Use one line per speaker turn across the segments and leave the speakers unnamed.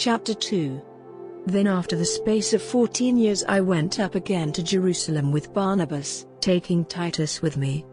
Chapter 2. Then after the space of 14 years I went up again to Jerusalem with Barnabas, taking Titus with me.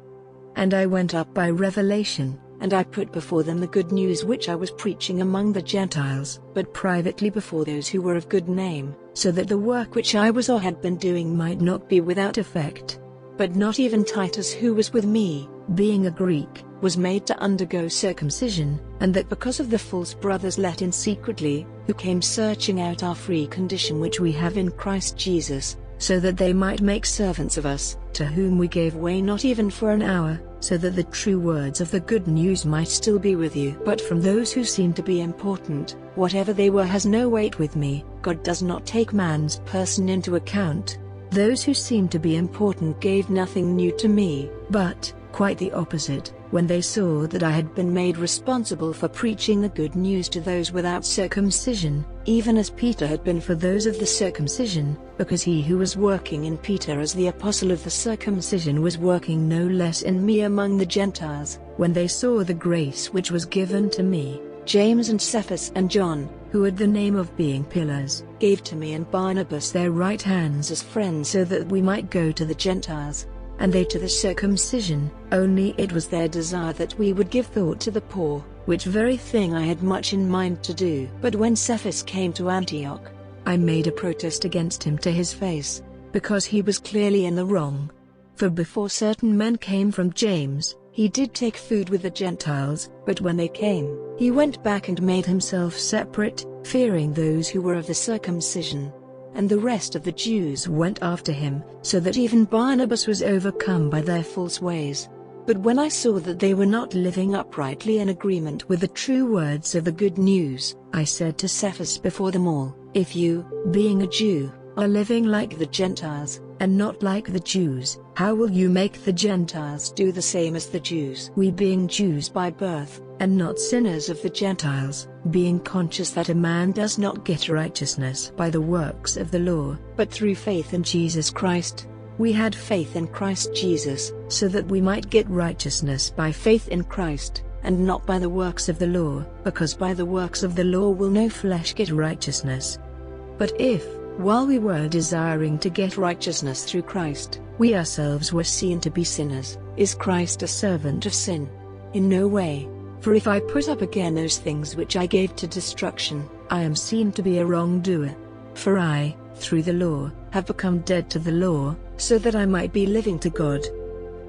And I went up by revelation, and I put before them the good news which I was preaching among the Gentiles, but privately before those who were of good name, so that the work which I was or had been doing might not be without effect. But not even Titus, who was with me, being a Greek, was made to undergo circumcision, and that because of the false brothers let in secretly, who came searching out our free condition which we have in Christ Jesus, so that they might make servants of us, to whom we gave way not even for an hour, so that the true words of the good news might still be with you. But from those who seem to be important, whatever they were has no weight with me. God does not take man's person into account. Those who seemed to be important gave nothing new to me, but, quite the opposite, when they saw that I had been made responsible for preaching the good news to those without circumcision, even as Peter had been for those of the circumcision, because he who was working in Peter as the apostle of the circumcision was working no less in me among the Gentiles. When they saw the grace which was given to me, James and Cephas and John, who had the name of being pillars, gave to me and Barnabas their right hands as friends so that we might go to the Gentiles, and they to the circumcision. Only it was their desire that we would give thought to the poor, which very thing I had much in mind to do. But when Cephas came to Antioch, I made a protest against him to his face, because he was clearly in the wrong. For before certain men came from James, he did take food with the Gentiles, but when they came, he went back and made himself separate, fearing those who were of the circumcision. And the rest of the Jews went after him, so that even Barnabas was overcome by their false ways. But when I saw that they were not living uprightly in agreement with the true words of the good news, I said to Cephas before them all, "If you, being a Jew, are living like the Gentiles, and not like the Jews, how will you make the Gentiles do the same as the Jews? We being Jews by birth, and not sinners of the Gentiles, being conscious that a man does not get righteousness by the works of the law, but through faith in Jesus Christ. We had faith in Christ Jesus, so that we might get righteousness by faith in Christ, and not by the works of the law, because by the works of the law will no flesh get righteousness. But if, while we were desiring to get righteousness through Christ, we ourselves were seen to be sinners, is Christ a servant of sin? In no way. For if I put up again those things which I gave to destruction, I am seen to be a wrongdoer. For I, through the law, have become dead to the law, so that I might be living to God.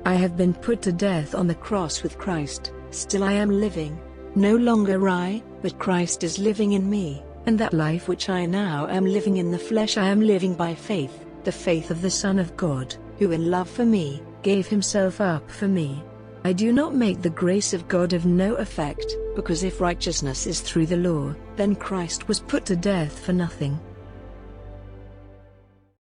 I have been put to death on the cross with Christ. Still I am living, no longer I, but Christ is living in me. And that life which I now am living in the flesh I am living by faith, the faith of the Son of God, who in love for me, gave himself up for me. I do not make the grace of God of no effect, because if righteousness is through the law, then Christ was put to death for nothing.